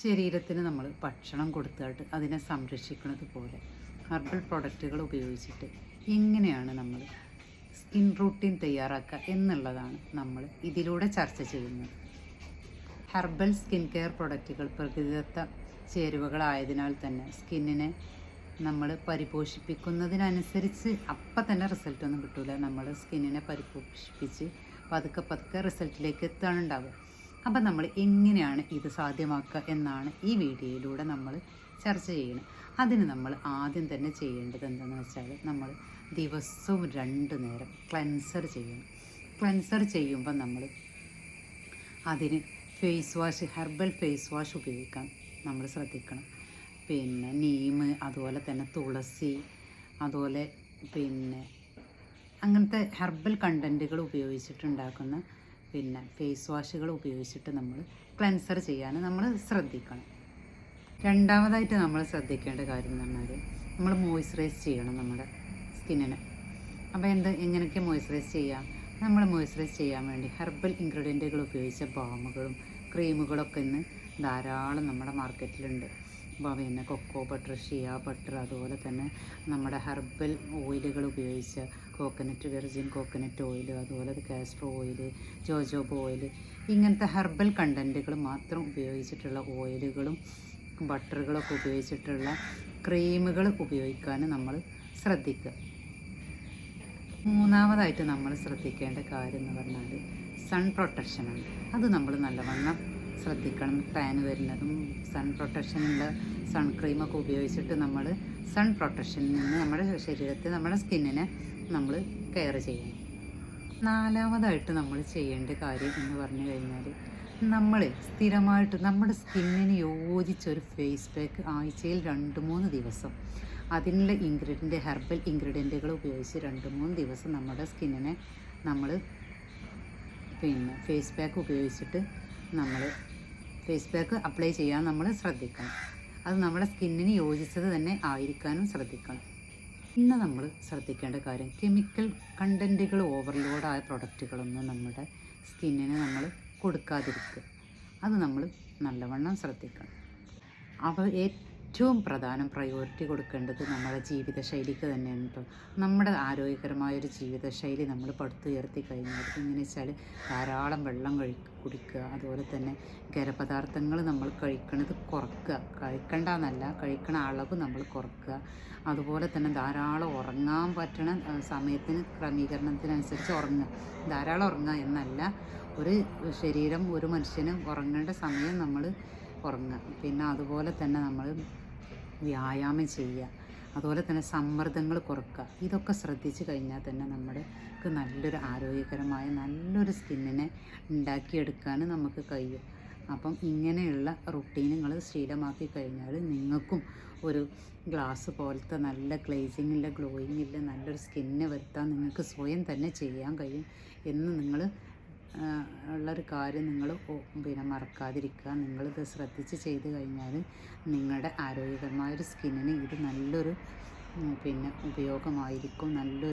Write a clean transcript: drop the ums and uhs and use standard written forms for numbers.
ശരീരത്തിന് നമ്മൾ ഭക്ഷണം കൊടുത്തിട്ട് അതിനെ സംരക്ഷിക്കുന്നത് പോലെ ഹെർബൽ പ്രൊഡക്റ്റുകൾ ഉപയോഗിച്ചിട്ട് എങ്ങനെയാണ് നമ്മൾ സ്കിൻ റൂട്ടീൻ തയ്യാറാക്കുക എന്നുള്ളതാണ് നമ്മൾ ഇതിലൂടെ ചർച്ച ചെയ്യുന്നത്. ഹെർബൽ സ്കിൻ കെയർ പ്രൊഡക്റ്റുകൾ പ്രകൃതിദത്ത ചേരുവകളായതിനാൽ തന്നെ സ്കിന്നിനെ നമ്മൾ പരിപോഷിപ്പിക്കുന്നതിനനുസരിച്ച് അപ്പം തന്നെ റിസൾട്ടൊന്നും കിട്ടില്ല. നമ്മൾ സ്കിന്നിനെ പരിപോഷിപ്പിച്ച് പതുക്കെ പതുക്കെ റിസൾട്ടിലേക്ക് എത്താനുണ്ടാവുക. അപ്പം നമ്മൾ എങ്ങനെയാണ് ഇത് സാധ്യമാക്കുക എന്നാണ് ഈ വീഡിയോയിലൂടെ നമ്മൾ ചർച്ച ചെയ്യുന്നത്. അതിന് നമ്മൾ ആദ്യം തന്നെ ചെയ്യേണ്ടത് എന്താണെന്ന് വെച്ചാൽ നമ്മൾ ദിവസവും 2 നേരം ക്ലെൻസർ ചെയ്യണം. ക്ലെൻസർ ചെയ്യുമ്പോൾ നമ്മൾ അതിന് face wash, herbal face wash ഉപയോഗിക്കാൻ നമ്മൾ ശ്രദ്ധിക്കണം. പിന്നെ നീം, അതുപോലെ തന്നെ തുളസി, അതുപോലെ പിന്നെ അങ്ങനത്തെ ഹെർബൽ കണ്ടൻറ്റുകൾ ഉപയോഗിച്ചിട്ടുണ്ടാക്കുന്ന ഫേസ് വാഷുകൾ ഉപയോഗിച്ചിട്ട് നമ്മൾ ക്ലെൻസർ ചെയ്യാൻ നമ്മൾ ശ്രദ്ധിക്കണം. രണ്ടാമതായിട്ട് നമ്മൾ ശ്രദ്ധിക്കേണ്ട കാര്യം എന്ന് പറഞ്ഞാൽ നമ്മൾ മോയ്സ്ചറൈസ് ചെയ്യണം നമ്മുടെ സ്കിന്നിനെ. അപ്പോൾ എങ്ങനെയൊക്കെ മോയ്സ്ചറൈസ് ചെയ്യാം? നമ്മൾ മോയ്സ്ചറൈസ് ചെയ്യാൻ വേണ്ടി ഹെർബൽ ഇൻഗ്രീഡിയൻറ്റുകൾ ഉപയോഗിച്ച ബാമുകളും ക്രീമുകളൊക്കെ ഇന്ന് ധാരാളം നമ്മുടെ മാർക്കറ്റിലുണ്ട്. അപ്പോൾ പിന്നെ കൊക്കോ ബട്ടർ, ഷിയ ബട്ടർ, അതുപോലെ തന്നെ നമ്മുടെ ഹെർബൽ ഓയിലുകൾ ഉപയോഗിച്ച കോക്കനട്ട്, വെർജിൻ കോക്കനട്ട് ഓയിൽ, അതുപോലെ കാസ്റ്റർ ഓയിൽ, ജോജോബ ഓയിൽ, ഇങ്ങനത്തെ ഹെർബൽ കണ്ടൻറ്റുകൾ മാത്രം ഉപയോഗിച്ചിട്ടുള്ള ഓയിലുകളും ബട്ടറുകളൊക്കെ ഉപയോഗിച്ചിട്ടുള്ള ക്രീമുകൾ ഉപയോഗിക്കാൻ നമ്മൾ ശ്രദ്ധിക്കുക. മൂന്നാമതായിട്ട് നമ്മൾ ശ്രദ്ധിക്കേണ്ട കാര്യം എന്ന് പറഞ്ഞാൽ സൺ പ്രൊട്ടക്ഷനാണ്. അത് നമ്മൾ നല്ലവണ്ണം ശ്രദ്ധിക്കണം. ടാൻ വരുന്നതും സൺ പ്രൊട്ടക്ഷനുള്ള സൺക്രീമൊക്കെ ഉപയോഗിച്ചിട്ട് നമ്മൾ സൺ പ്രൊട്ടക്ഷനിൽ നിന്ന് നമ്മുടെ ശരീരത്തെ, നമ്മുടെ സ്കിന്നിനെ നമ്മൾ കെയർ ചെയ്യണം. നാലാമതായിട്ട് നമ്മൾ ചെയ്യേണ്ട കാര്യം എന്ന് പറഞ്ഞു കഴിഞ്ഞാൽ നമ്മൾ സ്ഥിരമായിട്ട് നമ്മുടെ സ്കിന്നിന് യോജിച്ചൊരു ഫേസ് പാക്ക് ആഴ്ചയിൽ 2-3 ദിവസം അതിനുള്ള ഹെർബൽ ഇൻഗ്രീഡിയൻറ്റുകൾ ഉപയോഗിച്ച് 2-3 ദിവസം നമ്മുടെ സ്കിന്നിനെ നമ്മൾ ഫേസ് പാക്ക് ഉപയോഗിച്ചിട്ട് നമ്മൾ ഫേസ് പാക്ക് അപ്ലൈ ചെയ്യാൻ നമ്മൾ ശ്രദ്ധിക്കണം. അത് നമ്മുടെ സ്കിന്നിന് യോജിച്ചത് തന്നെ ആയിരിക്കാനും ശ്രദ്ധിക്കണം. പിന്നെ നമ്മൾ ശ്രദ്ധിക്കേണ്ട കാര്യം, കെമിക്കൽ കണ്ടൻറ്റുകൾ ഓവർലോഡായ പ്രൊഡക്റ്റുകളൊന്നും നമ്മുടെ സ്കിന്നിന് നമ്മൾ കൊടുക്കാതിരിക്കുക. അത് നമ്മൾ നല്ലവണ്ണം ശ്രദ്ധിക്കണം. അപ്പോൾ ഏറ്റവും പ്രയോറിറ്റി കൊടുക്കേണ്ടത് നമ്മുടെ ജീവിതശൈലിക്ക് തന്നെയാണ് കേട്ടോ. നമ്മുടെ ആരോഗ്യകരമായൊരു ജീവിതശൈലി നമ്മൾ പടുത്തുയർത്തി കഴിഞ്ഞാൽ എങ്ങനെ വെച്ചാൽ ധാരാളം വെള്ളം കുടിക്കുക, അതുപോലെ തന്നെ ഖരപദാർത്ഥങ്ങൾ നമ്മൾ കഴിക്കുന്നത് കുറയ്ക്കുക. കഴിക്കേണ്ടെന്നല്ല, കഴിക്കണ അളവ് നമ്മൾ കുറയ്ക്കുക. അതുപോലെ തന്നെ ധാരാളം ഉറങ്ങാൻ പറ്റണ സമയത്തിന് ക്രമീകരണത്തിനനുസരിച്ച് ഉറങ്ങുക. ധാരാളം ഉറങ്ങുക എന്നല്ല, ഒരു മനുഷ്യന് ഉറങ്ങേണ്ട സമയം നമ്മൾ ഉറങ്ങുക. പിന്നെ അതുപോലെ തന്നെ നമ്മൾ വ്യായാമം ചെയ്യുക, അതുപോലെ തന്നെ സമ്മർദ്ദങ്ങൾ കുറയ്ക്കുക. ഇതൊക്കെ ശ്രദ്ധിച്ചു കഴിഞ്ഞാൽ തന്നെ നമുക്ക് നല്ലൊരു ആരോഗ്യകരമായ നല്ലൊരു സ്കിന്നിനെ ഉണ്ടാക്കിയെടുക്കാൻ നമുക്ക് കഴിയും. അപ്പം ഇങ്ങനെയുള്ള റുട്ടീനുകൾ ശീലമാക്കി കഴിഞ്ഞാൽ നിങ്ങൾക്കും ഒരു ഗ്ലാസ് പോലത്തെ നല്ല ഗ്ലേസിങ്ങില്ല, ഗ്ലോയിങ്ങില്ല നല്ലൊരു സ്കിന്നെ വരുത്താൻ നിങ്ങൾക്ക് സ്വയം തന്നെ ചെയ്യാൻ കഴിയും എന്ന് നിങ്ങൾ ഉള്ളൊരു കാര്യം നിങ്ങൾ മറക്കാതിരിക്കുക. നിങ്ങളിത് ശ്രദ്ധിച്ച് ചെയ്ത് കഴിഞ്ഞാൽ നിങ്ങളുടെ ആരോഗ്യകരമായൊരു സ്കിന്നിന് ഇത് നല്ലൊരു ഉപയോഗമായിരിക്കും, നല്ലൊരു